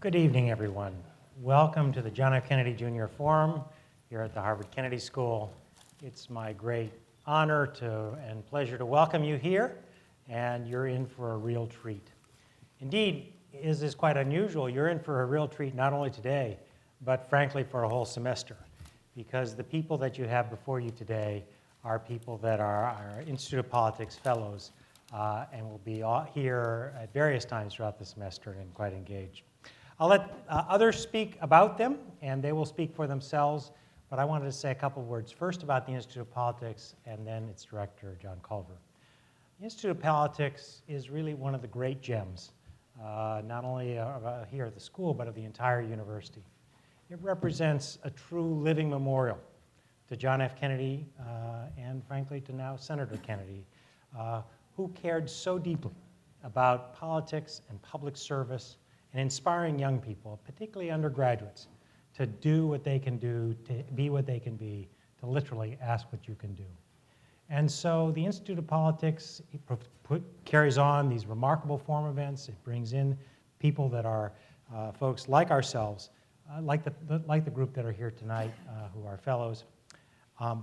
Good evening, everyone. Welcome to the John F. Kennedy Jr. Forum here at the Harvard Kennedy School. It's my great honor and pleasure to welcome you here, and you're in for a real treat. Indeed, this is quite unusual. You're in for a real treat not only today, but frankly for a whole semester, because the people that you have before you today are people that are our Institute of Politics fellows and will be here at various times throughout the semester and quite engaged. I'll let others speak about them, and they will speak for themselves, but I wanted to say a couple words first about the Institute of Politics and then its director, John Culver. The Institute of Politics is really one of the great gems, not only here at the school, but of the entire university. It represents a true living memorial to John F. Kennedy and, frankly, to now Senator Kennedy, who cared so deeply about politics and public service and inspiring young people, particularly undergraduates, to do what they can do, to be what they can be, to literally ask what you can do. And so the Institute of Politics carries on these remarkable forum events. It brings in people that are folks like ourselves, like the group that are here tonight, who are fellows,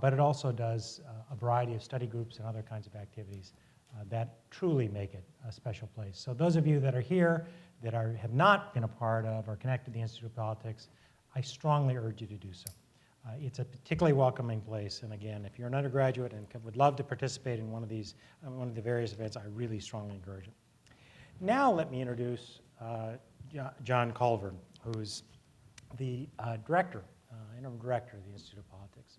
but it also does a variety of study groups and other kinds of activities that truly make it a special place. So those of you that are here that have not been a part of or connected to the Institute of Politics, I strongly urge you to do so. It's a particularly welcoming place, and again, if you're an undergraduate and would love to participate in one of the various events, I really strongly encourage it. Now let me introduce John Culver, who's the interim director of the Institute of Politics.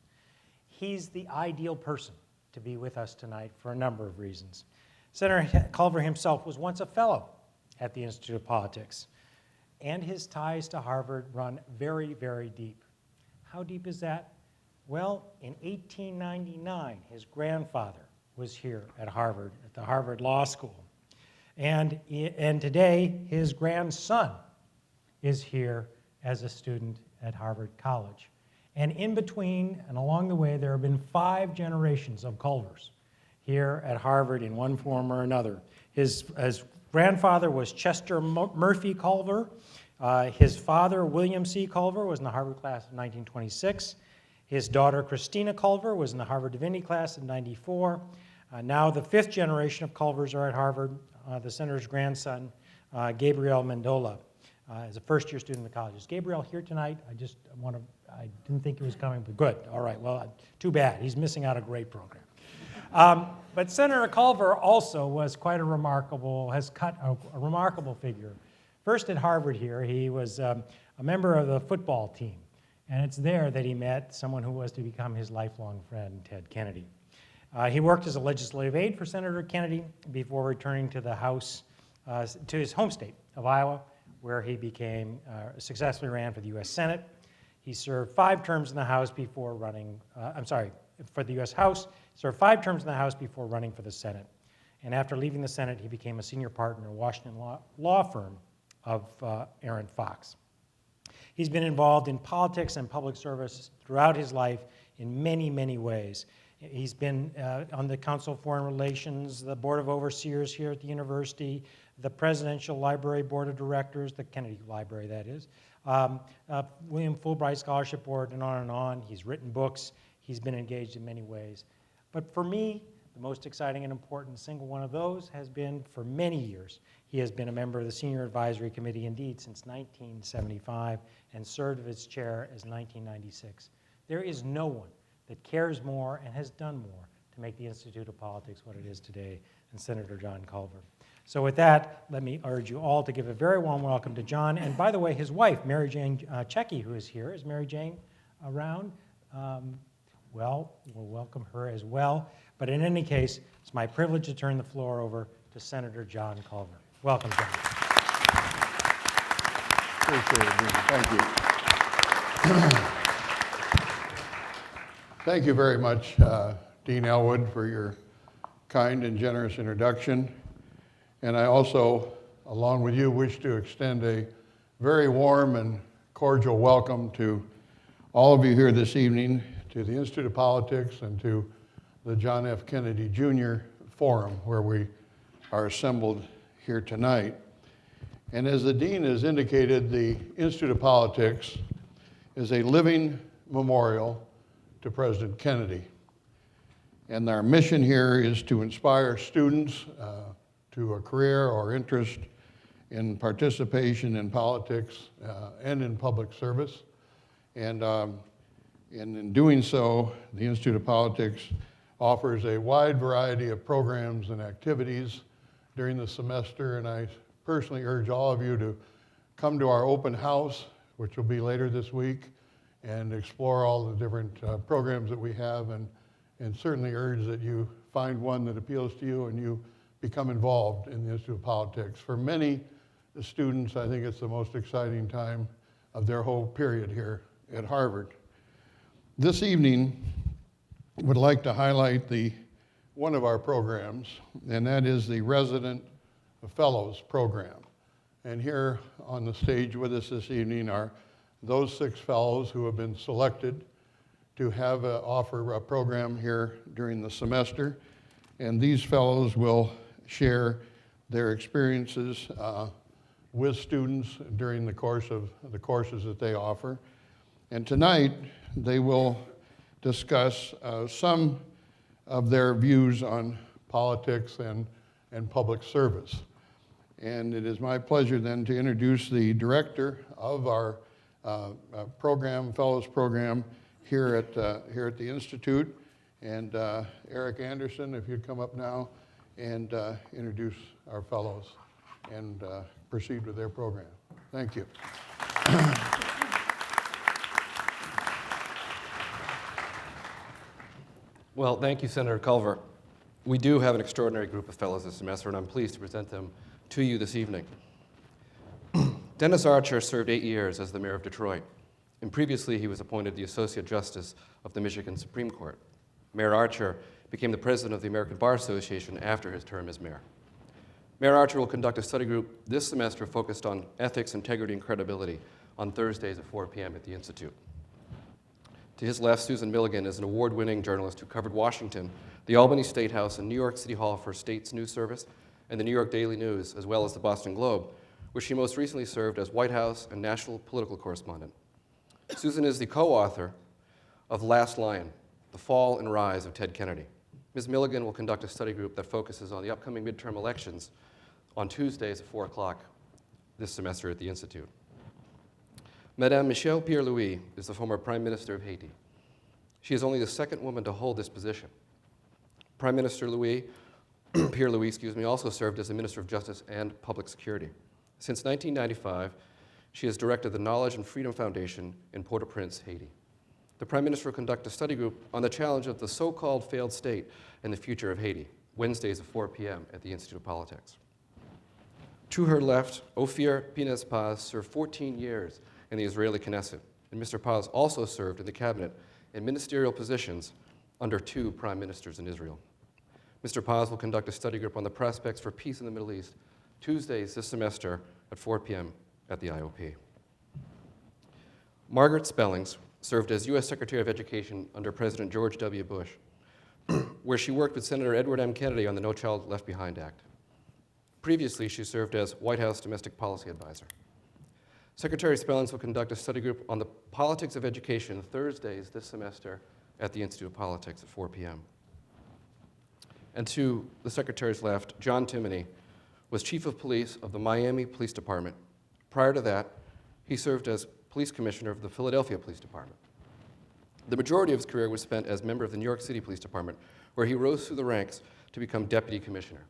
He's the ideal person to be with us tonight for a number of reasons. Senator Culver himself was once a fellow at the Institute of Politics, and his ties to Harvard run very, very deep. How deep is that? Well, in 1899, his grandfather was here at Harvard, at the Harvard Law School. And today, his grandson is here as a student at Harvard College. And in between and along the way, there have been 5 generations of Culvers here at Harvard in one form or another. His grandfather was Chester Murphy Culver. His father, William C. Culver, was in the Harvard class of 1926. His daughter, Christina Culver, was in the Harvard Divinity class of 94. Now the 5th generation of Culvers are at Harvard. The senator's grandson, Gabriel Mendola, is a first-year student in the college. Is Gabriel here tonight? I didn't think he was coming, but good. All right, well, too bad. He's missing out a great program. But Senator Culver also was quite a remarkable figure. First at Harvard here, he was a member of the football team, and it's there that he met someone who was to become his lifelong friend, Ted Kennedy. He worked as a legislative aide for Senator Kennedy before returning to the House, to his home state of Iowa, where he successfully ran for the U.S. Senate. He served 5 terms in the House before running, for the U.S. House, served 5 terms in the House before running for the Senate. And after leaving the Senate, he became a senior partner in a Washington law firm of Aaron Fox. He's been involved in politics and public service throughout his life in many, many ways. He's been on the Council of Foreign Relations, the Board of Overseers here at the university, the Presidential Library Board of Directors, the Kennedy Library, that is, William Fulbright Scholarship Board, and on and on. He's written books. He's been engaged in many ways. But for me, the most exciting and important single one of those has been, for many years, he has been a member of the Senior Advisory Committee, indeed, since 1975, and served as chair as 1996. There is no one that cares more and has done more to make the Institute of Politics what it is today than Senator John Culver. So with that, let me urge you all to give a very warm welcome to John. And by the way, his wife, Mary Jane Checky, who is here. Is Mary Jane around? Well, we'll welcome her as well. But in any case, it's my privilege to turn the floor over to Senator John Culver. Welcome, John. Appreciate it, Dean. Thank you. Thank you very much, Dean Elwood, for your kind and generous introduction. And I also, along with you, wish to extend a very warm and cordial welcome to all of you here this evening, to the Institute of Politics and to the John F. Kennedy Jr. Forum, where we are assembled here tonight. And as the dean has indicated, the Institute of Politics is a living memorial to President Kennedy. And our mission here is to inspire students to a career or interest in participation in politics and in public service. And in doing so, the Institute of Politics offers a wide variety of programs and activities during the semester, and I personally urge all of you to come to our open house, which will be later this week, and explore all the different programs that we have, and certainly urge that you find one that appeals to you and you become involved in the Institute of Politics. For many students, I think it's the most exciting time of their whole period here at Harvard. This evening, I would like to highlight one of our programs, and that is the Resident Fellows Program. And here on the stage with us this evening are those 6 fellows who have been selected to offer a program here during the semester. And these fellows will share their experiences with students during the course of the courses that they offer. And tonight, they will discuss some of their views on politics and public service. And it is my pleasure then to introduce the director of our Fellows Program here at the Institute, and Eric Anderson, if you'd come up now and introduce our fellows and proceed with their program. Thank you. Well, thank you, Senator Culver. We do have an extraordinary group of fellows this semester, and I'm pleased to present them to you this evening. Dennis Archer served 8 years as the mayor of Detroit, and previously he was appointed the Associate Justice of the Michigan Supreme Court. Mayor Archer became the president of the American Bar Association after his term as mayor. Mayor Archer will conduct a study group this semester focused on ethics, integrity, and credibility on Thursdays at 4 p.m. at the Institute. To his left, Susan Milligan is an award-winning journalist who covered Washington, the Albany State House, and New York City Hall for State's News Service, and the New York Daily News, as well as the Boston Globe, where she most recently served as White House and national political correspondent. Susan is the co-author of Last Lion, The Fall and Rise of Ted Kennedy. Ms. Milligan will conduct a study group that focuses on the upcoming midterm elections on Tuesdays at 4 o'clock this semester at the Institute. Madame Michèle Pierre-Louis is the former Prime Minister of Haiti. She is only the second woman to hold this position. Prime Minister Pierre-Louis, also served as the Minister of Justice and Public Security. Since 1995, she has directed the Knowledge and Freedom Foundation in Port-au-Prince, Haiti. The Prime Minister will conduct a study group on the challenge of the so-called failed state and the future of Haiti, Wednesdays at 4 p.m. at the Institute of Politics. To her left, Ophir Pines-Paz served 14 years in the Israeli Knesset, and Mr. Paz also served in the cabinet in ministerial positions under 2 prime ministers in Israel. Mr. Paz will conduct a study group on the prospects for peace in the Middle East, Tuesdays this semester at 4 p.m. at the IOP. Margaret Spellings served as U.S. Secretary of Education under President George W. Bush, where she worked with Senator Edward M. Kennedy on the No Child Left Behind Act. Previously, she served as White House Domestic Policy Advisor. Secretary Spellings will conduct a study group on the politics of education Thursdays this semester at the Institute of Politics at 4 p.m. And to the Secretary's left, John Timoney was Chief of Police of the Miami Police Department. Prior to that, he served as Police Commissioner of the Philadelphia Police Department. The majority of his career was spent as member of the New York City Police Department, where he rose through the ranks to become Deputy Commissioner.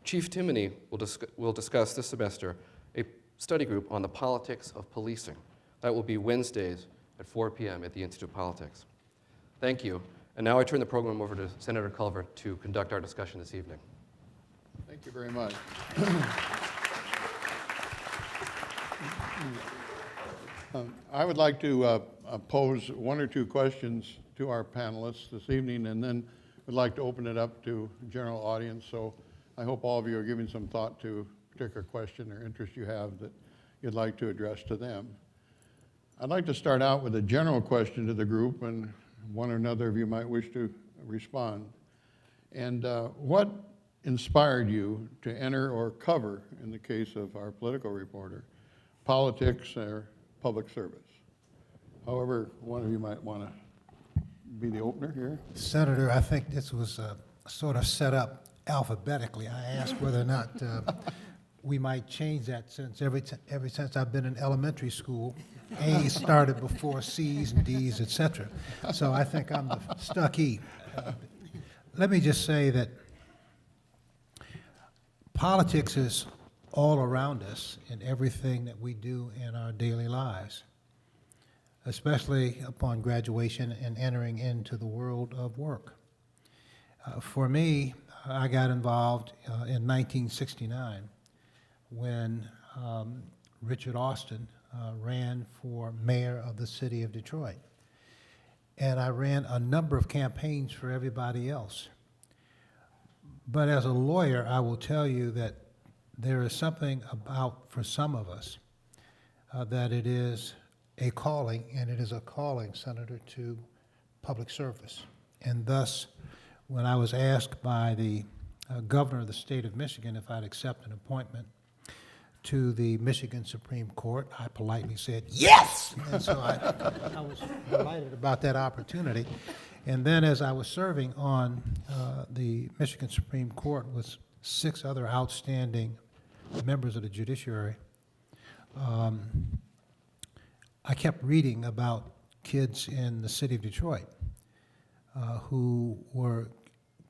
Chief Timoney will discuss this semester a study group on the politics of policing. That will be Wednesdays at 4 p.m. at the Institute of Politics. Thank you. And now I turn the program over to Senator Culver to conduct our discussion this evening. Thank you very much. I would like to pose 1 or 2 questions to our panelists this evening, and then would like to open it up to general audience. So I hope all of you are giving some thought to a particular question or interest you have that you'd like to address to them. I'd like to start out with a general question to the group, and one or another of you might wish to respond. And what inspired you to enter or cover, in the case of our political reporter, politics or public service? However, one of you might want to be the opener here. Senator, I think this was sort of set up alphabetically. I asked whether or not we might change that, since ever since I've been in elementary school, A's started before C's and D's, etc. So I think I'm the stuck E. Let me just say that politics is all around us in everything that we do in our daily lives, especially upon graduation and entering into the world of work. For me, I got involved in 1969 when Richard Austin ran for mayor of the city of Detroit. And I ran a number of campaigns for everybody else. But as a lawyer, I will tell you that there is something about, for some of us, that it is a calling, and it is a calling, Senator, to public service. And thus, when I was asked by the governor of the state of Michigan if I'd accept an appointment to the Michigan Supreme Court, I politely said, yes! And so I was delighted about that opportunity. And then as I was serving on the Michigan Supreme Court with 6 other outstanding members of the judiciary, I kept reading about kids in the city of Detroit who were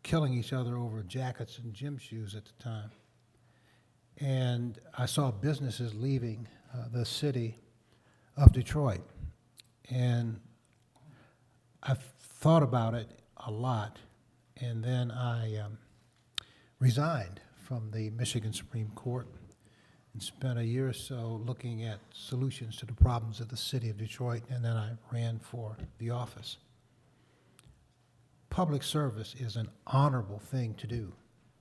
killing each other over jackets and gym shoes at the time. And I saw businesses leaving the city of Detroit. And I thought about it a lot, and then I resigned from the Michigan Supreme Court and spent a year or so looking at solutions to the problems of the city of Detroit, and then I ran for the office. Public service is an honorable thing to do.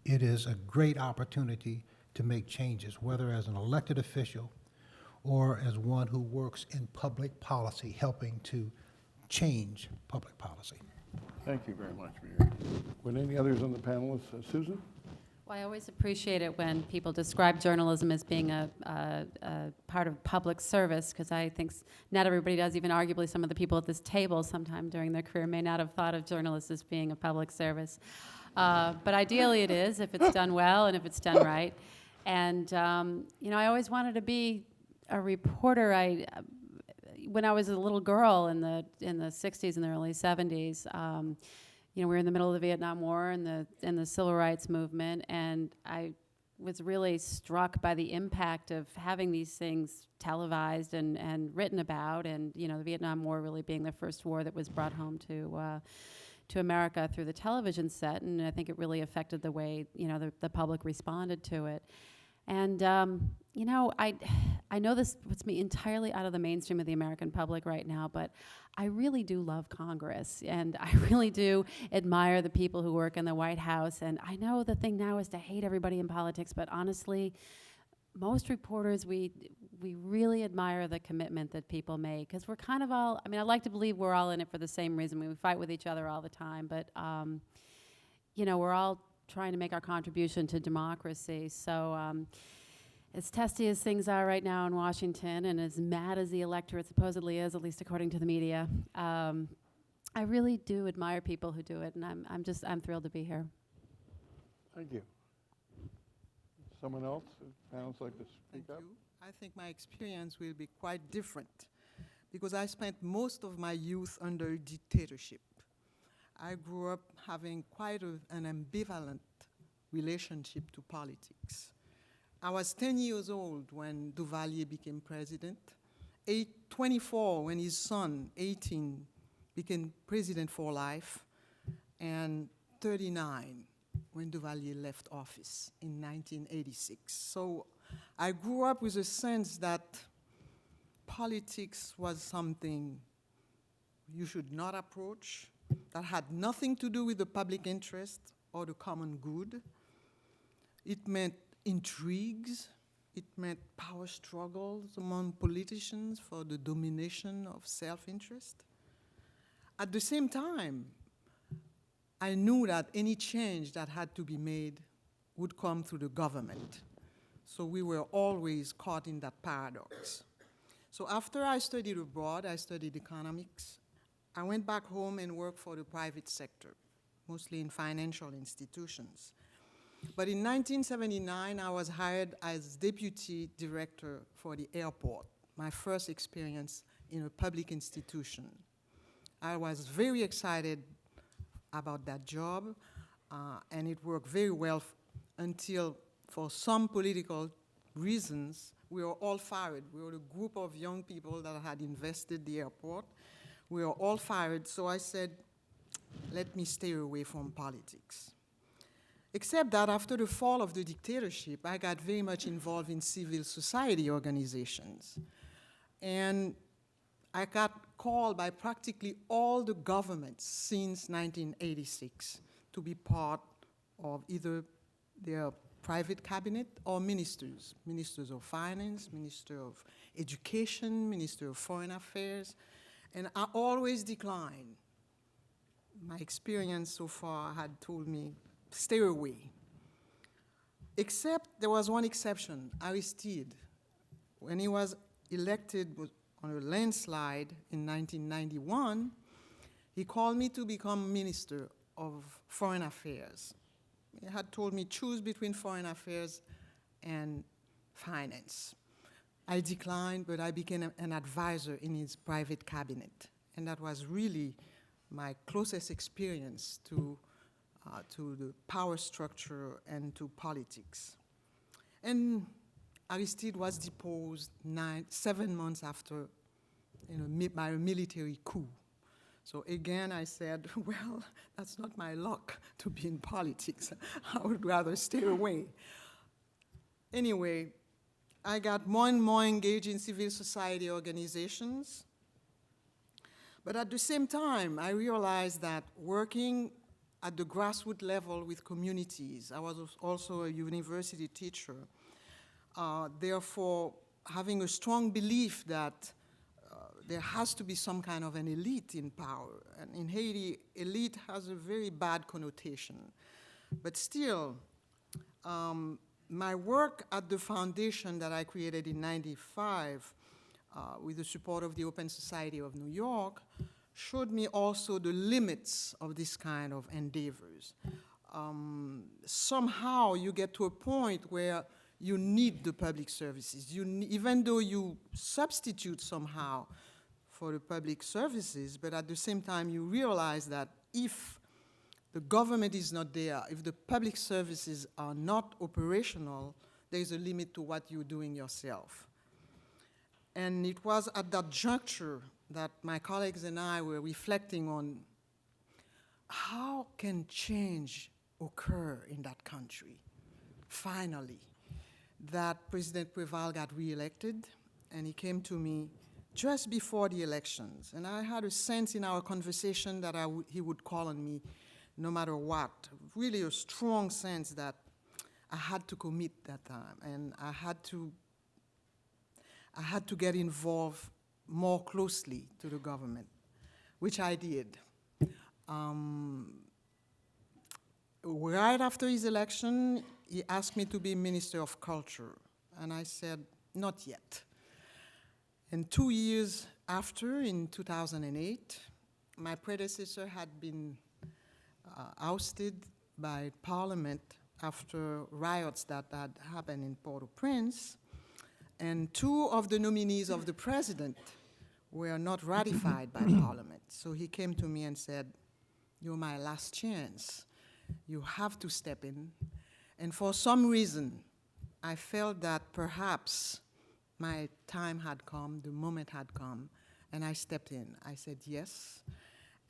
It is a great opportunity to make changes, whether as an elected official or as one who works in public policy, helping to change public policy. Thank you very much, Mayor. Would any others on the panelists? Susan? Well, I always appreciate it when people describe journalism as being a part of public service, because I think not everybody does. Even arguably some of the people at this table sometime during their career may not have thought of journalists as being a public service. But ideally it is, if it's done well and if it's done right. And, you know, I always wanted to be a reporter. When I was a little girl in the 60s and the early 70s, you know, we were in the middle of the Vietnam War and the Civil Rights Movement, and I was really struck by the impact of having these things televised and written about, and, you know, the Vietnam War really being the first war that was brought home to America through the television set, and I think it really affected the way, you know, the public responded to it. And, you know, I know this puts me entirely out of the mainstream of the American public right now, but I really do love Congress, and I really do admire the people who work in the White House. And I know the thing now is to hate everybody in politics, but honestly, most reporters, we really admire the commitment that people make, because we're kind of all, I mean, I like to believe we're all in it for the same reason. We fight with each other all the time, but, you know, we're all trying to make our contribution to democracy. So as testy as things are right now in Washington, and as mad as the electorate supposedly is, at least according to the media, I really do admire people who do it, and I'm thrilled to be here. Thank you. Someone else? Panelists like to speak up? Thank you. I think my experience will be quite different, because I spent most of my youth under dictatorship. I grew up having quite an ambivalent relationship to politics. I was 10 years old when Duvalier became president, 24 when his son, 18, became president for life, and 39 when Duvalier left office in 1986. So I grew up with a sense that politics was something you should not approach, that had nothing to do with the public interest or the common good. It meant intrigues. It meant power struggles among politicians for the domination of self-interest. At the same time, I knew that any change that had to be made would come through the government. So we were always caught in that paradox. So after I studied abroad, I studied economics. I went back home and worked for the private sector, mostly in financial institutions. But in 1979, I was hired as deputy director for the airport, my first experience in a public institution. I was very excited about that job, and it worked very well until, for some political reasons, we were all fired. We were a group of young people that had invested the airport. We were all fired, so I said, let me stay away from politics. Except that after the fall of the dictatorship, I got very much involved in civil society organizations. And I got called by practically all the governments since 1986 to be part of either their private cabinet or ministers, ministers of finance, minister of education, minister of foreign affairs, and I always declined. My experience so far had told me, stay away. Except there was one exception, Aristide. When he was elected on a landslide in 1991, he called me to become Minister of Foreign Affairs. He had told me, choose between foreign affairs and finance. I declined, but I became an advisor in his private cabinet. And that was really my closest experience to the power structure and to politics. And Aristide was deposed 7 months after by a military coup. So again, I said, well, that's not my luck to be in politics. I would rather stay away. Anyway, I got more and more engaged in civil society organizations. But at the same time, I realized that working at the grassroots level with communities, I was also a university teacher, therefore having a strong belief that there has to be some kind of an elite in power. And in Haiti, elite has a very bad connotation. But still, my work at the foundation that I created in '95 with the support of the Open Society of New York showed me also the limits of this kind of endeavors. Somehow you get to a point where you need the public services. Even though you substitute somehow for the public services, but at the same time you realize that if the government is not there, if the public services are not operational, there is a limit to what you're doing yourself. And it was at that juncture that my colleagues and I were reflecting on how can change occur in that country, finally, that President Preval got reelected, and he came to me just before the elections. And I had a sense in our conversation that he would call on me no matter what, really a strong sense that I had to commit that time, and I had to get involved more closely to the government, which I did. Right after his election, he asked me to be Minister of Culture, and I said, not yet. And 2 years after, in 2008, my predecessor had been ousted by Parliament after riots that had happened in Port-au-Prince, and 2 of the nominees of the president were not ratified by Parliament. So he came to me and said, you're my last chance. You have to step in. And for some reason, I felt that perhaps my time had come, the moment had come, and I stepped in. I said yes,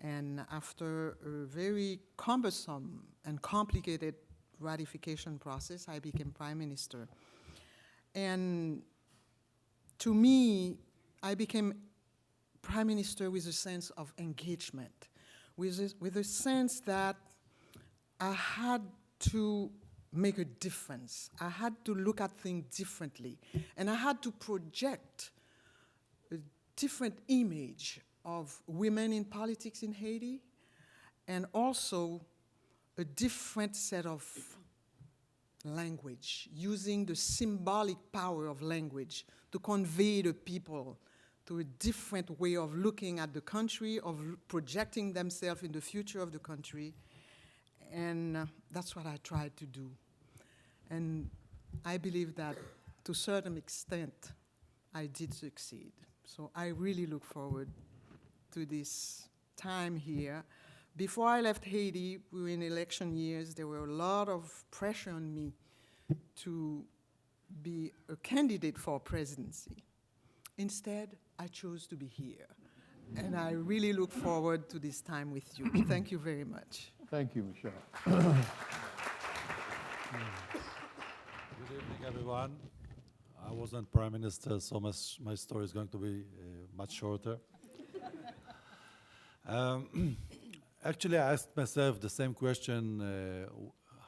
and after a very cumbersome and complicated ratification process, I became Prime Minister. And to me, I became Prime Minister with a sense of engagement, with a sense that I had to make a difference. I had to look at things differently, and I had to project a different image of women in politics in Haiti, and also a different set of language, using the symbolic power of language to convey the people to a different way of looking at the country, of projecting themselves in the future of the country. And that's what I tried to do. And I believe that to a certain extent, I did succeed. So I really look forward to this time here. Before I left Haiti, we were in election years. There were a lot of pressure on me to be a candidate for presidency. Instead, I chose to be here. And I really look forward to this time with you. Thank you very much. Thank you, Michèle. Good evening, everyone. I wasn't Prime Minister, so my story is going to be much shorter. Actually, I asked myself the same question,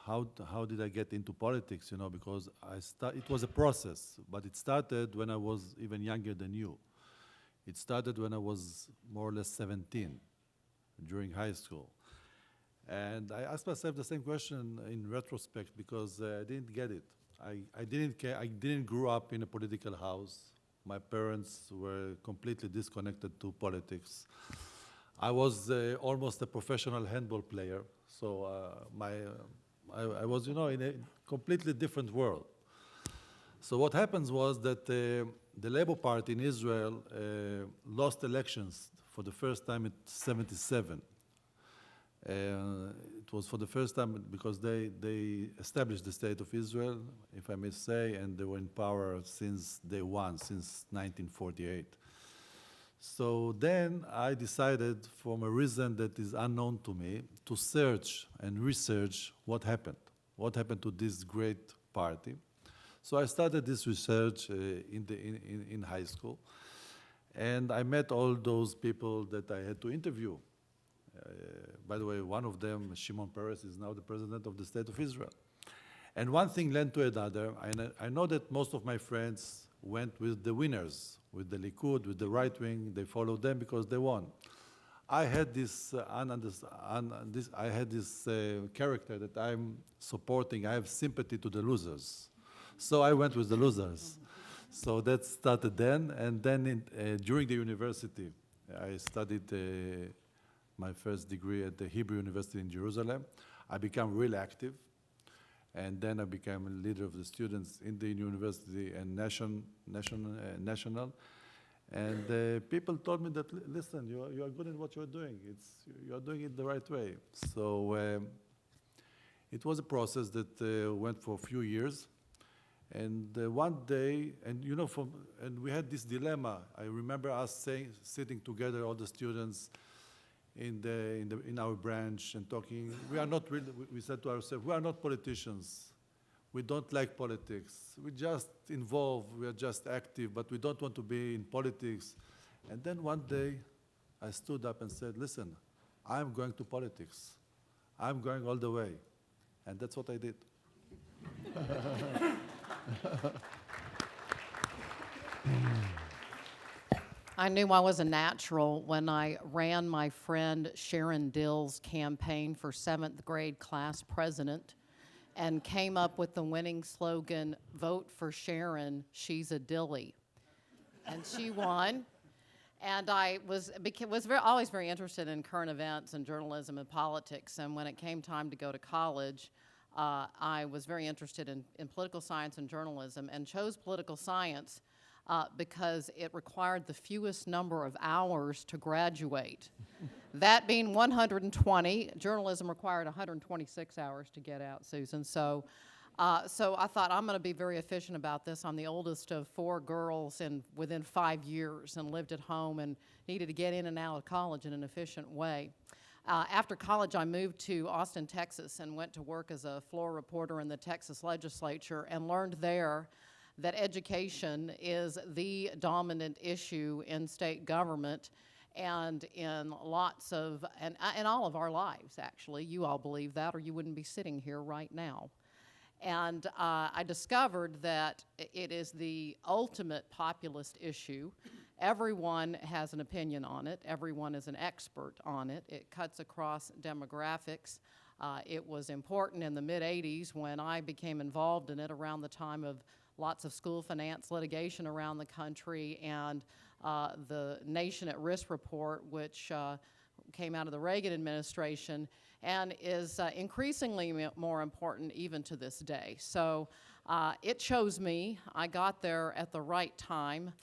how did I get into politics, because it was a process, but it started when I was even younger than you. It started when I was more or less 17, during high school. And I asked myself the same question in retrospect because I didn't get it. I didn't care. I didn't grow up in a political house. My parents were completely disconnected to politics. I was almost a professional handball player, so I was, in a completely different world. So what happens was that the Labour Party in Israel lost elections for the first time in '77. It was for the first time because they established the State of Israel, if I may say, and they were in power since day one, since 1948. So then I decided, from a reason that is unknown to me, to search and research what happened to this great party. So I started this research in high school, and I met all those people that I had to interview. By the way, one of them, Shimon Peres, is now the president of the State of Israel. And one thing led to another. I know that most of my friends went with the winners, with the Likud, with the right wing. They followed them because they won. I had this character that I'm supporting. I have sympathy to the losers. So I went with the losers. So that started then. And then during the university, I studied my first degree at the Hebrew University in Jerusalem. I became really active. And then I became a leader of the students in the university and national. And people told me that, listen, you are good at what you're doing. You are doing it the right way. So it was a process that went for a few years. And one day, and we had this dilemma. I remember us sitting together, all the students in our branch, and talking. We are not really. We said to ourselves, we are not politicians. We don't like politics. We just involved. We are just active, but we don't want to be in politics. And then one day, I stood up and said, listen, I'm going to politics. I'm going all the way. And that's what I did. I knew I was a natural when I ran my friend Sharon Dill's campaign for 7th grade class president and came up with the winning slogan, "Vote for Sharon, she's a dilly." And she won. And I was always very interested in current events and journalism and politics. And when it came time to go to college, I was very interested in political science and journalism, and chose political science because it required the fewest number of hours to graduate. That being 120, journalism required 126 hours to get out, Susan. So I thought, I'm going to be very efficient about this. I'm the oldest of 4 girls within 5 years, and lived at home and needed to get in and out of college in an efficient way. After college, I moved to Austin, Texas, and went to work as a floor reporter in the Texas legislature, and learned there that education is the dominant issue in state government and in lots of, and in all of our lives, actually. You all believe that, or you wouldn't be sitting here right now. And I discovered that it is the ultimate populist issue. Everyone has an opinion on it. Everyone is an expert on it. It cuts across demographics. It was important in the mid-'80s when I became involved in it around the time of lots of school finance litigation around the country and the Nation at Risk report, which came out of the Reagan administration and is increasingly more important even to this day. So it chose me. I got there at the right time.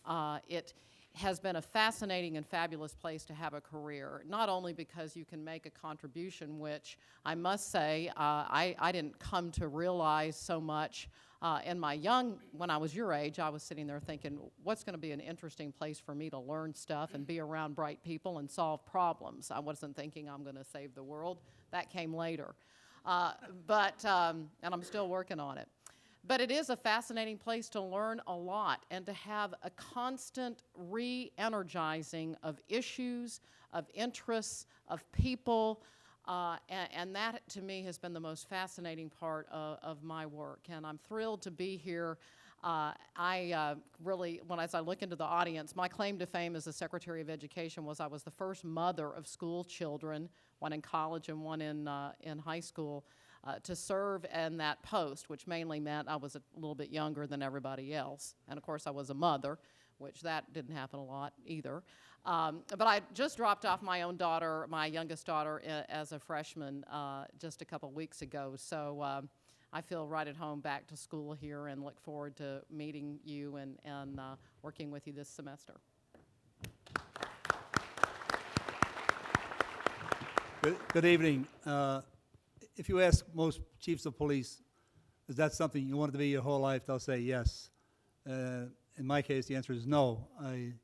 It has been a fascinating and fabulous place to have a career, not only because you can make a contribution, which I must say I didn't come to realize so much when I was your age. I was sitting there thinking, what's going to be an interesting place for me to learn stuff and be around bright people and solve problems? I wasn't thinking I'm going to save the world. That came later. And I'm still working on it. But it is a fascinating place to learn a lot and to have a constant re-energizing of issues, of interests, of people, and that to me has been the most fascinating part of my work. And I'm thrilled to be here. As I look into the audience, my claim to fame as the Secretary of Education was I was the first mother of school children, one in college and one in high school, to serve in that post, which mainly meant I was a little bit younger than everybody else. And of course, I was a mother, which that didn't happen a lot either. But I just dropped off my own daughter, my youngest daughter, as a freshman just a couple weeks ago. So I feel right at home back to school here and look forward to meeting you and working with you this semester. Good evening. If you ask most chiefs of police, is that something you wanted to be your whole life, they'll say yes. In my case, the answer is no. I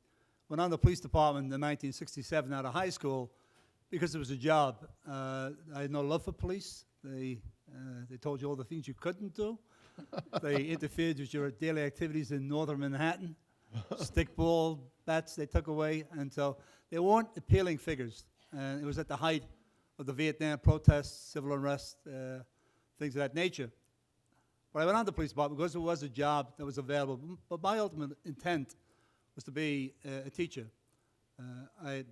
went on the police department in 1967 out of high school because it was a job. I had no love for police. They told you all the things you couldn't do. They interfered with your daily activities in northern Manhattan. Stickball bats they took away, and so they weren't appealing figures. And it was at the height of the Vietnam protests, civil unrest, things of that nature. But I went on to the police department because it was a job that was available. But my ultimate intent was to be a teacher. I'm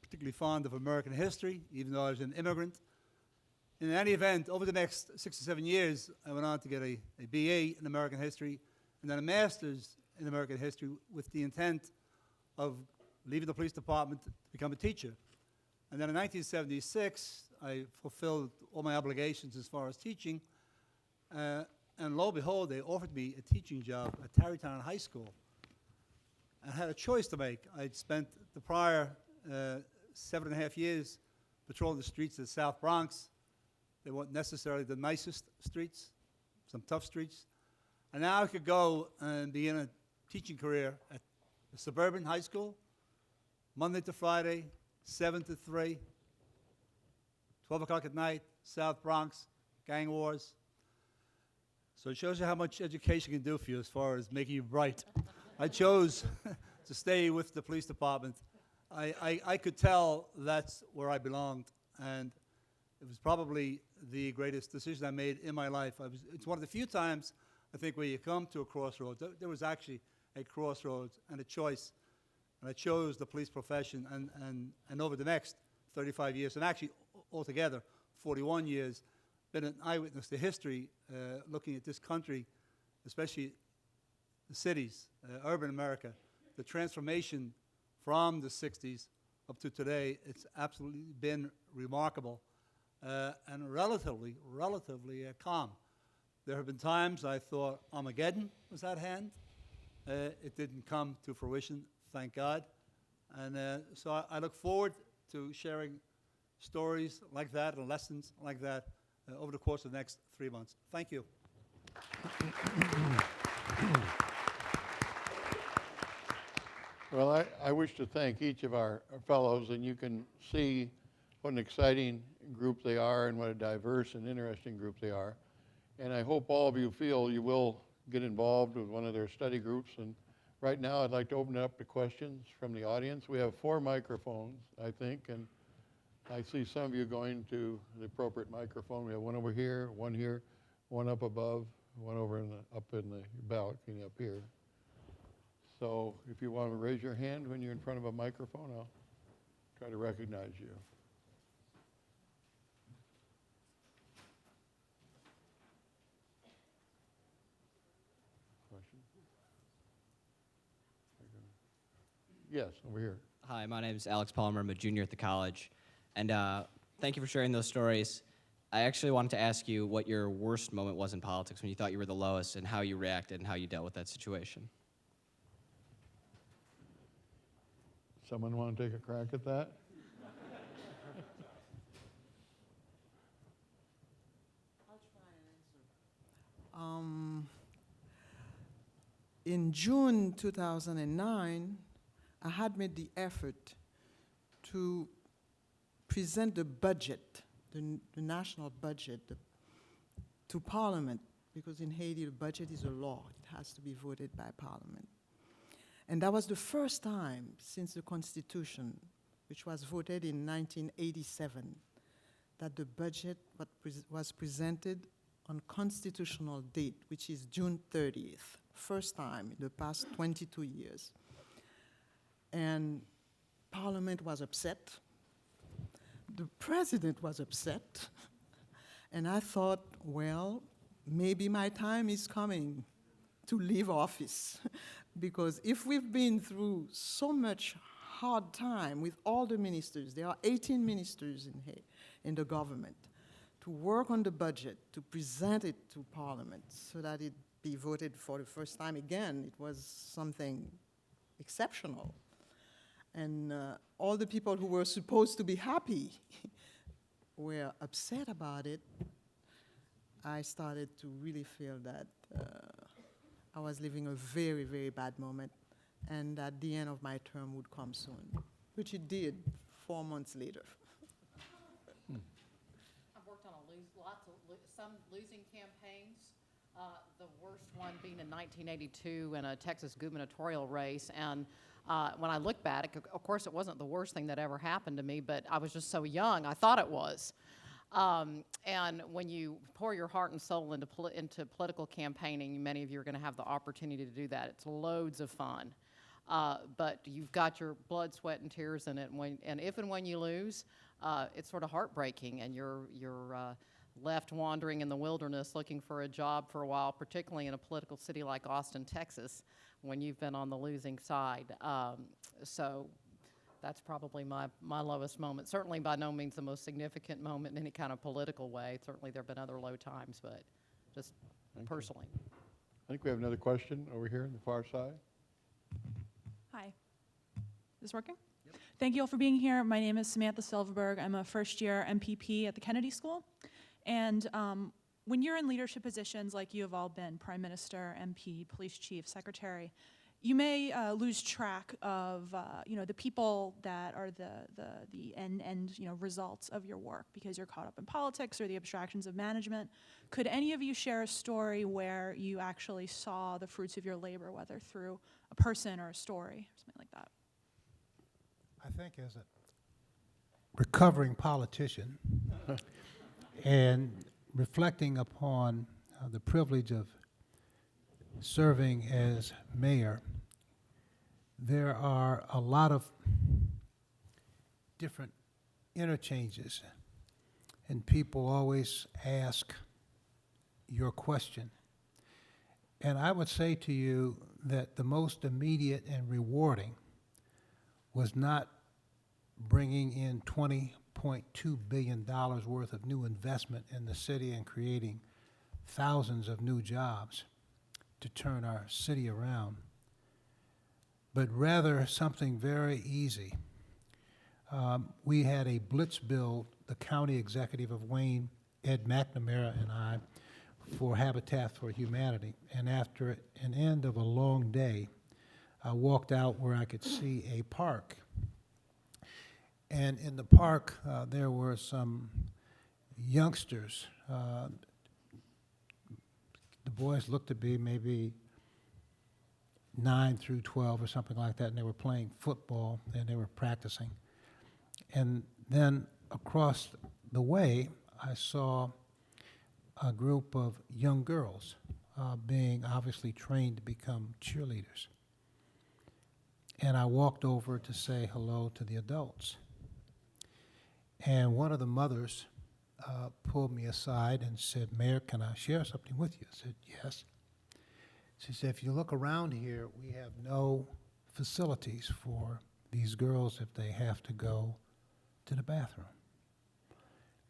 particularly fond of American history, even though I was an immigrant. In any event, over the next 6 or 7 years, I went on to get a BA in American history and then a master's in American history with the intent of leaving the police department to become a teacher. And then in 1976, I fulfilled all my obligations as far as teaching. And lo and behold, they offered me a teaching job at Tarrytown High School. I had a choice to make. I'd spent the prior 7.5 years patrolling the streets of the South Bronx. They weren't necessarily the nicest streets, some tough streets. And now I could go and begin a teaching career at a suburban high school, Monday to Friday, 7 to 3, 12 o'clock at night, South Bronx, gang wars. So it shows you how much education can do for you as far as making you bright. I chose to stay with the police department. I could tell that's where I belonged, and it was probably the greatest decision I made in my life. It's one of the few times, I think, where you come to a crossroads. There was actually a crossroads and a choice. And I chose the police profession, and over the next 35 years, and actually altogether 41 years, been an eyewitness to history, looking at this country, especially the cities, urban America, the transformation from the 60s up to today. It's absolutely been remarkable and relatively calm. There have been times I thought Armageddon was at hand. It didn't come to fruition, thank God. And so I look forward to sharing stories like that and lessons like that over the course of the next 3 months. Thank you. Well, I wish to thank each of our fellows, and you can see what an exciting group they are and what a diverse and interesting group they are. And I hope all of you feel you will get involved with one of their study groups. And right now I'd like to open it up to questions from the audience. We have 4 microphones, I think, and I see some of you going to the appropriate microphone. We have one over here, one up above, one over up in the balcony up here. So if you want to raise your hand when you're in front of a microphone, I'll try to recognize you. Yes, over here. Hi, my name is Alex Palmer. I'm a junior at the college. And thank you for sharing those stories. I actually wanted to ask you what your worst moment was in politics when you thought you were the lowest and how you reacted and how you dealt with that situation. Someone want to take a crack at that? In June 2009, I had made the effort to present the budget, the national budget, to Parliament, because in Haiti the budget is a law. It has to be voted by Parliament. And that was the first time since the Constitution, which was voted in 1987, that the budget was presented on constitutional date, which is June 30th, first time in the past 22 years. And Parliament was upset. The president was upset. And I thought, well, maybe my time is coming to leave office. Because if we've been through so much hard time with all the ministers, there are 18 ministers in the government, to work on the budget, to present it to Parliament so that it be voted for the first time again, it was something exceptional. And all the people who were supposed to be happy were upset about it. I started to really feel that I was living a very, very bad moment, and that the end of my term would come soon, which it did 4 months later. I've worked on some losing campaigns. The worst one being in 1982 in a Texas gubernatorial race. And when I look back, of course, it wasn't the worst thing that ever happened to me, but I was just so young, I thought it was. And when you pour your heart and soul into political campaigning, many of you are going to have the opportunity to do that. It's loads of fun. But you've got your blood, sweat, and tears in it. And if and when you lose, it's sort of heartbreaking, and you're left wandering in the wilderness looking for a job for a while, particularly in a political city like Austin, Texas, when you've been on the losing side. So that's probably my lowest moment. Certainly by no means the most significant moment in any kind of political way. Certainly there have been other low times, but just personally. I think we have another question over here on the far side. Hi. Is this working? Yep. Thank you all for being here. My name is Samantha Silverberg. I'm a first-year MPP at the Kennedy School. And when you're in leadership positions like you have all been, Prime Minister, MP, Police Chief, Secretary, you may lose track of the people that are the end results of your work because you're caught up in politics or the abstractions of management. Could any of you share a story where you actually saw the fruits of your labor, whether through a person or a story, or something like that? I think as a recovering politician and reflecting upon the privilege of serving as mayor, there are a lot of different interchanges, and people always ask your question. And I would say to you that the most immediate and rewarding was not bringing in $20.2 billion worth of new investment in the city and creating thousands of new jobs to turn our city around, but rather something very easy. We had a blitz bill, the county executive of Wayne, Ed McNamara, and I, for Habitat for Humanity. And after an end of a long day, I walked out where I could see a park. And in the park, there were some youngsters. The boys looked to be maybe 9 through 12 or something like that, and they were playing football and they were practicing. And then across the way, I saw a group of young girls being obviously trained to become cheerleaders. And I walked over to say hello to the adults. And one of the mothers pulled me aside and said, "Mayor, can I share something with you?" I said, "Yes." She said, "If you look around here, we have no facilities for these girls if they have to go to the bathroom.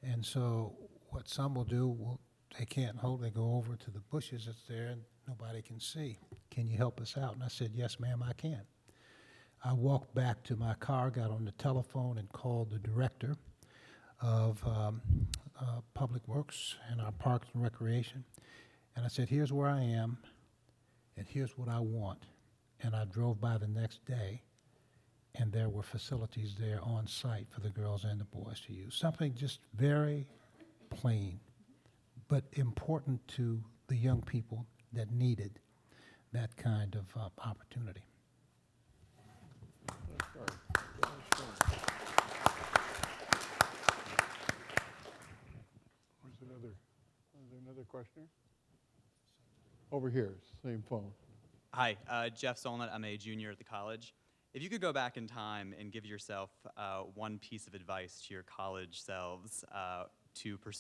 And so what some will do, they can't hold, they go over to the bushes that's there and nobody can see. Can you help us out? And I said, yes, ma'am, I can. I walked back to my car, got on the telephone and called the director of Public Works and our Parks and Recreation. And I said, here's where I am and here's what I want. And I drove by the next day and there were facilities there on site for the girls and the boys to use. Something just very plain, but important to the young people that needed that kind of opportunity. Was there another questioner? Over here, same phone. Hi, Jeff Solnut. I'm a junior at the college. If you could go back in time and give yourself one piece of advice to your college selves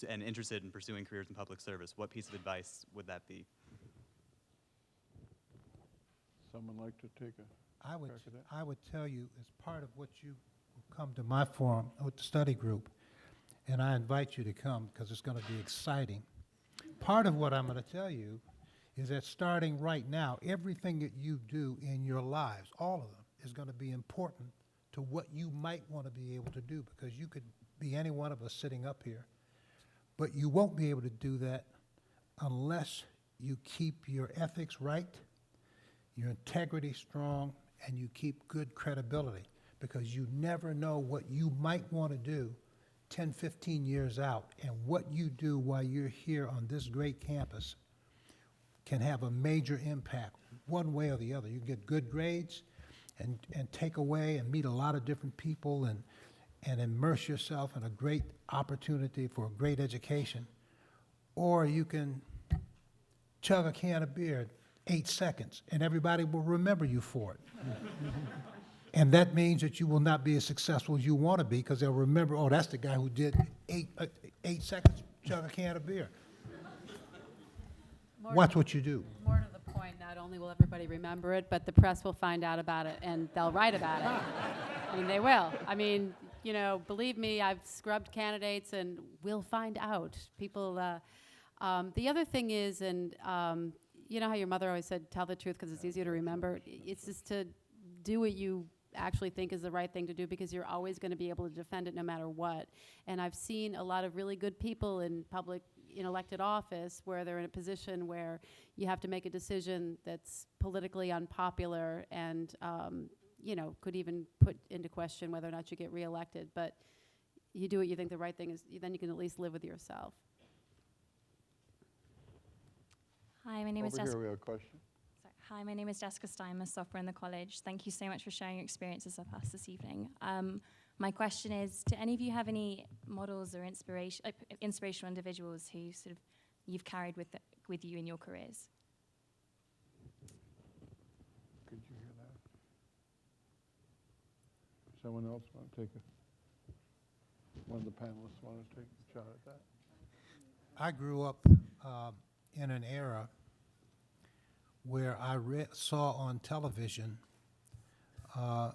and interested in pursuing careers in public service, what piece of advice would that be? Someone like to take a I would, crack at that? I would tell you, as part of what you will come to my forum with the study group, and I invite you to come because it's going to be exciting. Part of what I'm going to tell you is that starting right now, everything that you do in your lives, all of them, is going to be important to what you might want to be able to do, because you could be any one of us sitting up here, but you won't be able to do that unless you keep your ethics right, your integrity strong, and you keep good credibility, because you never know what you might want to do 10, 15 years out, and what you do while you're here on this great campus can have a major impact one way or the other. You can get good grades and take away and meet a lot of different people and immerse yourself in a great opportunity for a great education, or you can chug a can of beer 8 seconds, and everybody will remember you for it. And that means that you will not be as successful as you want to be, because they'll remember, oh, that's the guy who did 8 seconds, chug a can of beer. Watch what you do. More to the point, not only will everybody remember it, but the press will find out about it and they'll write about it. I mean, they will. I mean, you know, believe me, I've scrubbed candidates and we'll find out. People, the other thing is, and you know how your mother always said, tell the truth because it's easier to remember? It's just to do what you actually think is the right thing to do, because you're always going to be able to defend it no matter what. And I've seen a lot of really good people in elected office where they're in a position where you have to make a decision that's politically unpopular and you know, could even put into question whether or not you get reelected. But you do what you think the right thing is, then you can at least live with yourself. Hi, my name is Over Jessica. here, we have a question. Hi, my name is Jessica Stein. I'm a sophomore in the college. Thank you so much for sharing your experiences with us this evening. My question is, do any of you have any models or inspirational individuals who sort of you've carried with you in your careers? Could you hear that? Someone else want to take one of the panelists want to take a shot at that? I grew up in an era where I saw on television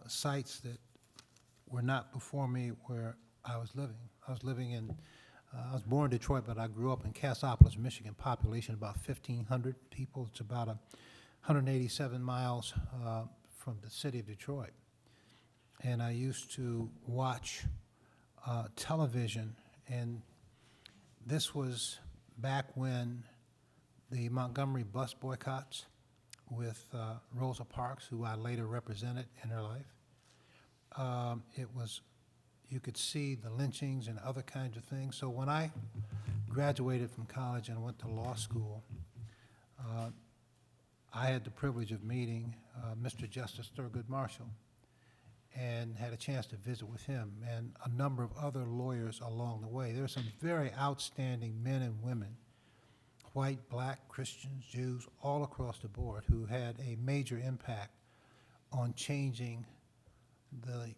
sites that were not before me where I was living. I was born in Detroit, but I grew up in Cassopolis, Michigan, population about 1,500 people. It's about 187 miles from the city of Detroit. And I used to watch television, and this was back when the Montgomery bus boycotts with Rosa Parks, who I later represented in her life. It was, you could see the lynchings and other kinds of things. So when I graduated from college and went to law school, I had the privilege of meeting Mr. Justice Thurgood Marshall and had a chance to visit with him and a number of other lawyers along the way. There were some very outstanding men and women, white, black, Christians, Jews, all across the board, who had a major impact on changing the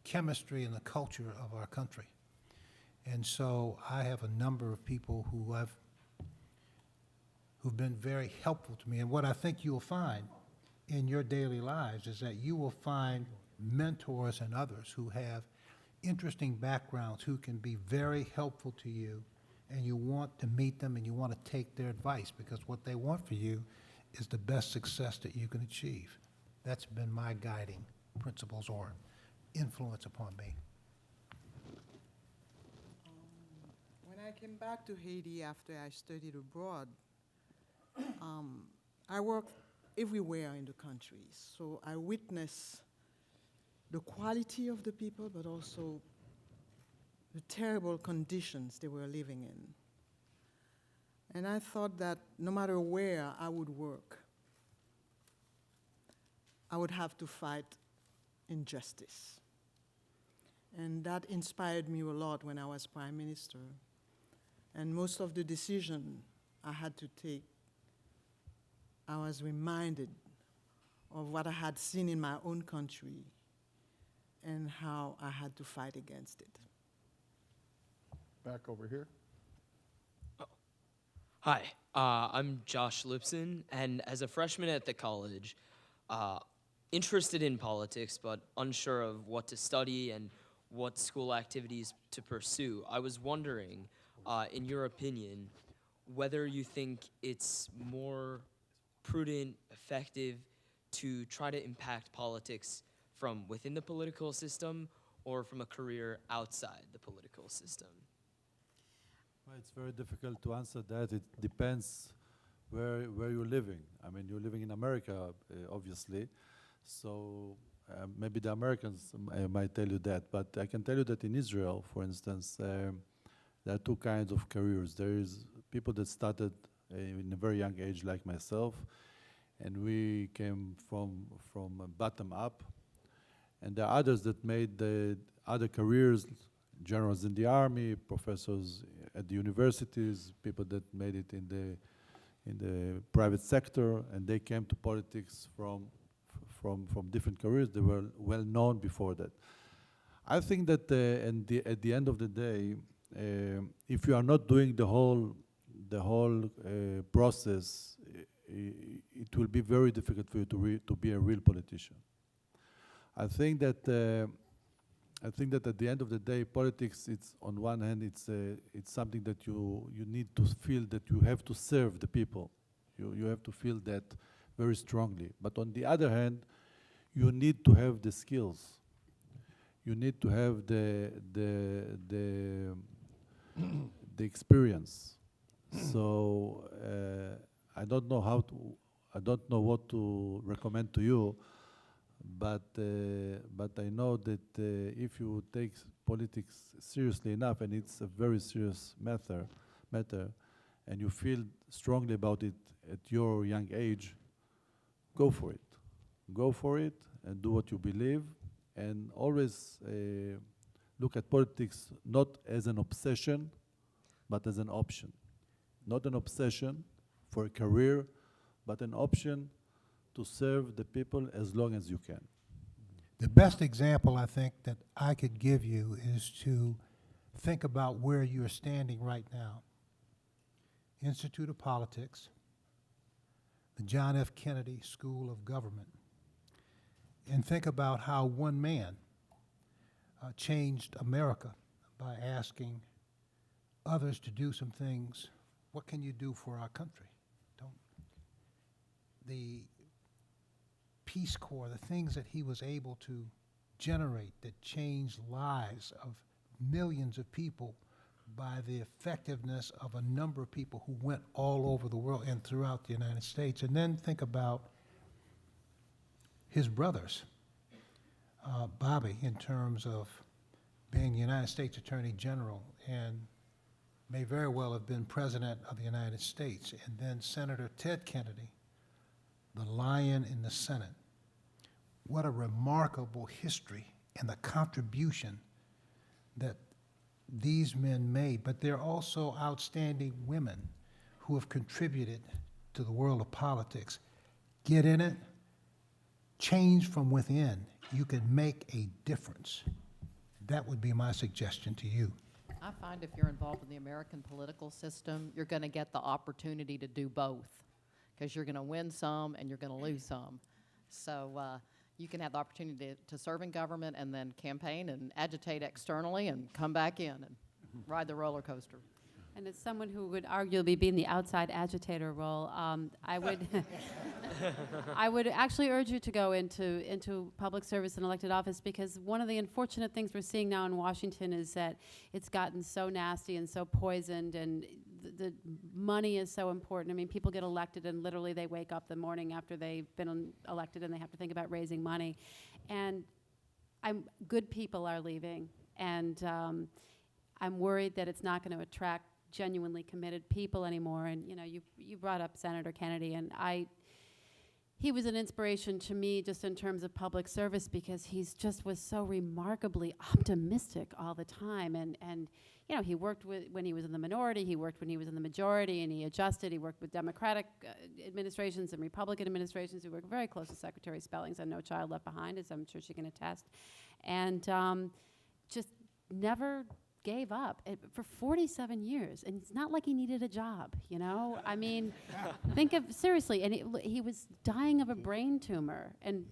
chemistry and the culture of our country. And so I have a number of people who've been very helpful to me. And what I think you'll find in your daily lives is that you will find mentors and others who have interesting backgrounds who can be very helpful to you, and you want to meet them and you want to take their advice because what they want for you is the best success that you can achieve. That's been my guiding principles or influence upon me. When I came back to Haiti after I studied abroad, I worked everywhere in the country. So I witnessed the quality of the people, but also the terrible conditions they were living in. And I thought that no matter where I would work, I would have to fight injustice. And that inspired me a lot when I was Prime Minister. And most of the decisions I had to take, I was reminded of what I had seen in my own country and how I had to fight against it. Back over here. Hi, I'm Josh Lipson, and as a freshman at the college, interested in politics but unsure of what to study and what school activities to pursue, I was wondering, in your opinion, whether you think it's more prudent, effective to try to impact politics from within the political system or from a career outside the political system? Well, it's very difficult to answer that. It depends where you're living. I mean, you're living in America, obviously, so maybe the Americans might tell you that, but I can tell you that in Israel, for instance, there are two kinds of careers. There is people that started in a very young age, like myself, and we came from bottom up, and there are others that made the other careers, generals in the army, professors at the universities, people that made it in the private sector, and they came to politics from different careers. They were well known before that. I think that at the end of the day, if you are not doing the whole process, it will be very difficult for you to be a real politician. I think that at the end of the day, politics, it's on one hand, it's something that you need to feel that you have to serve the people. You have to feel that very strongly. But on the other hand, you need to have the skills. You need to have the experience. So I don't know what to recommend to you. But I know that if you take politics seriously enough, and it's a very serious matter, and you feel strongly about it at your young age, go for it. Go for it and do what you believe, and always look at politics not as an obsession, but as an option. Not an obsession for a career, but an option to serve the people as long as you can. The best example I think that I could give you is to think about where you're standing right now. Institute of Politics, the John F. Kennedy School of Government, and think about how one man changed America by asking others to do some things. What can you do for our country? The Peace Corps, the things that he was able to generate that changed lives of millions of people by the effectiveness of a number of people who went all over the world and throughout the United States. And then think about his brothers, Bobby, in terms of being the United States Attorney General and may very well have been President of the United States, and then Senator Ted Kennedy, the lion in the Senate. What a remarkable history and the contribution that these men made. But they're also outstanding women who have contributed to the world of politics. Get in it, change from within. You can make a difference. That would be my suggestion to you. I find if you're involved in the American political system, you're going to get the opportunity to do both, because you're going to win some and you're going to lose some. So you can have the opportunity to serve in government and then campaign and agitate externally and come back in and ride the roller coaster. And as someone who would arguably be in the outside agitator role, I would I would actually urge you to go into public service and elected office, because one of the unfortunate things we're seeing now in Washington is that it's gotten so nasty and so poisoned, and the money is so important. I mean, people get elected and literally they wake up the morning after they've been elected and they have to think about raising money. And good people are leaving, and I'm worried that it's not going to attract genuinely committed people anymore. And you brought up Senator Kennedy, and he was an inspiration to me just in terms of public service, because he's just was so remarkably optimistic all the time. And he worked when he was in the minority, he worked when he was in the majority, and he adjusted. He worked with Democratic administrations and Republican administrations. He worked very close to Secretary Spellings on No Child Left Behind, as I'm sure she can attest. And just never gave up for 47 years, and it's not like he needed a job, I mean, think of, seriously, and he was dying of a brain tumor, and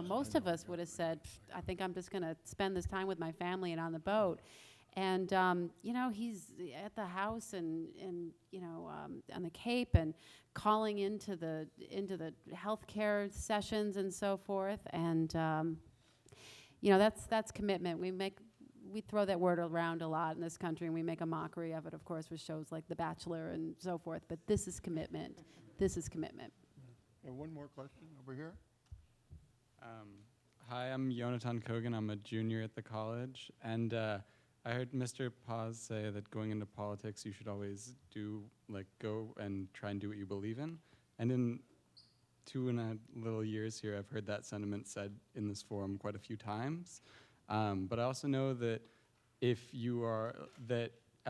most of us would have said, I think I'm just going to spend this time with my family and on the boat. And he's at the house and on the Cape and calling into the healthcare sessions and so forth, and that's commitment. We throw that word around a lot in this country, and we make a mockery of it, of course, with shows like The Bachelor and so forth. But this is commitment. This is commitment. And one more question over here. Hi, I'm Yonatan Kogan. I'm a junior at the college. And I heard Mr. Paz say that going into politics, you should always go and try and do what you believe in. And in 2.5 little years here, I've heard that sentiment said in this forum quite a few times. But I also know that at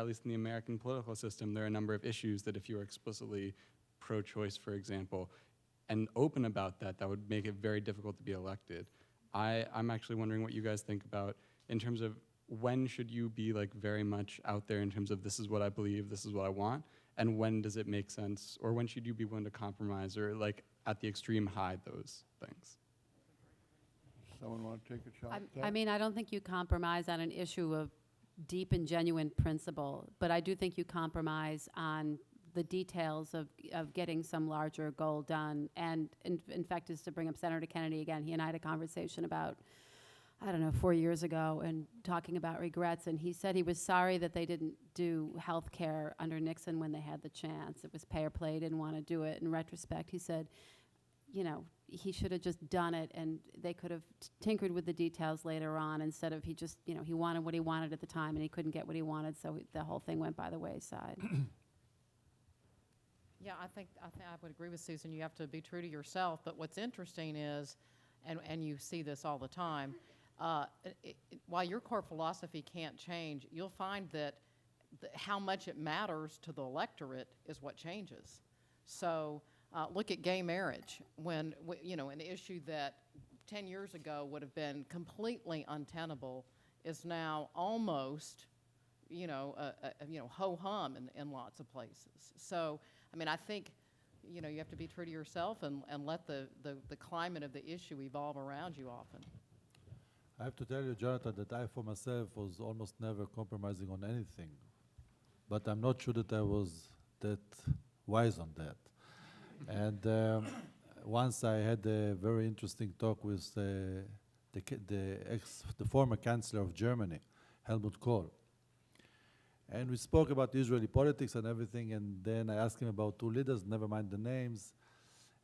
least in the American political system, there are a number of issues that if you are explicitly pro-choice, for example, and open about that, that would make it very difficult to be elected. I'm actually wondering what you guys think about in terms of when should you be very much out there in terms of this is what I believe, this is what I want, and when does it make sense, or when should you be willing to compromise or at the extreme hide those things? Someone want to take a shot at that? I mean, I don't think you compromise on an issue of deep and genuine principle, but I do think you compromise on the details of getting some larger goal done. And in fact, just to bring up Senator Kennedy again, he and I had a conversation about, 4 years ago, and talking about regrets, and he said he was sorry that they didn't do health care under Nixon when they had the chance. It was pay or play, didn't want to do it. In retrospect, he said, he should have just done it, and they could have tinkered with the details later on, instead of he wanted what he wanted at the time, and he couldn't get what he wanted, so the whole thing went by the wayside. Yeah, I think I would agree with Susan. You have to be true to yourself. But what's interesting is, and you see this all the time, while your core philosophy can't change, you'll find that how much it matters to the electorate is what changes. So look at gay marriage, when an issue that 10 years ago would have been completely untenable is now almost, ho-hum in lots of places. So, I mean, I think, you have to be true to yourself and let the climate of the issue evolve around you often. I have to tell you, Jonathan, that I, for myself, was almost never compromising on anything. But I'm not sure that I was that wise on that. And once I had a very interesting talk with the former Chancellor of Germany, Helmut Kohl. And we spoke about Israeli politics and everything, and then I asked him about two leaders, never mind the names,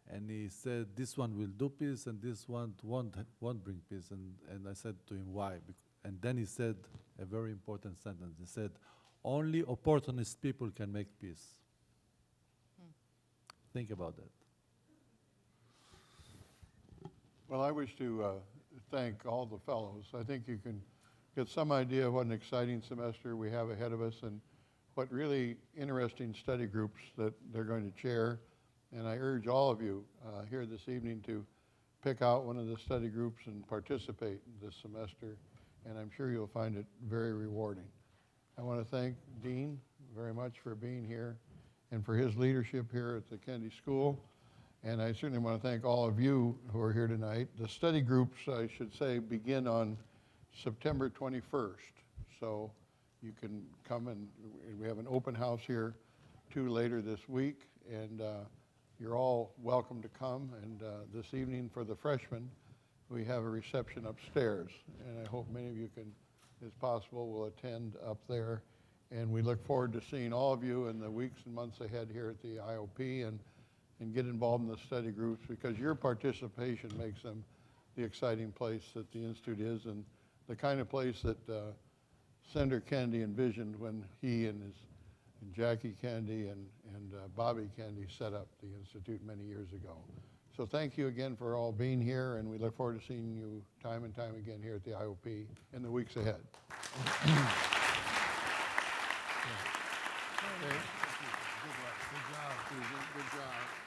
and he said, this one will do peace, and this one won't bring peace. And I said to him, why? And then he said a very important sentence. He said, only opportunist people can make peace. Think about that. Well, I wish to thank all the fellows. I think you can get some idea of what an exciting semester we have ahead of us and what really interesting study groups that they're going to chair. And I urge all of you here this evening to pick out one of the study groups and participate this semester, and I'm sure you'll find it very rewarding. I want to thank Dean very much for being here and for his leadership here at the Kennedy School. And I certainly want to thank all of you who are here tonight. The study groups, I should say, begin on September 21st. So you can come, and we have an open house here too later this week. And you're all welcome to come. And this evening for the freshmen, we have a reception upstairs. And I hope many of you can, as possible, will attend up there. And we look forward to seeing all of you in the weeks and months ahead here at the IOP and get involved in the study groups, because your participation makes them the exciting place that the Institute is, and the kind of place that Senator Kennedy envisioned when he and Jackie Kennedy and Bobby Kennedy set up the Institute many years ago. So thank you again for all being here, and we look forward to seeing you time and time again here at the IOP in the weeks ahead. Good job, Susan. Good job.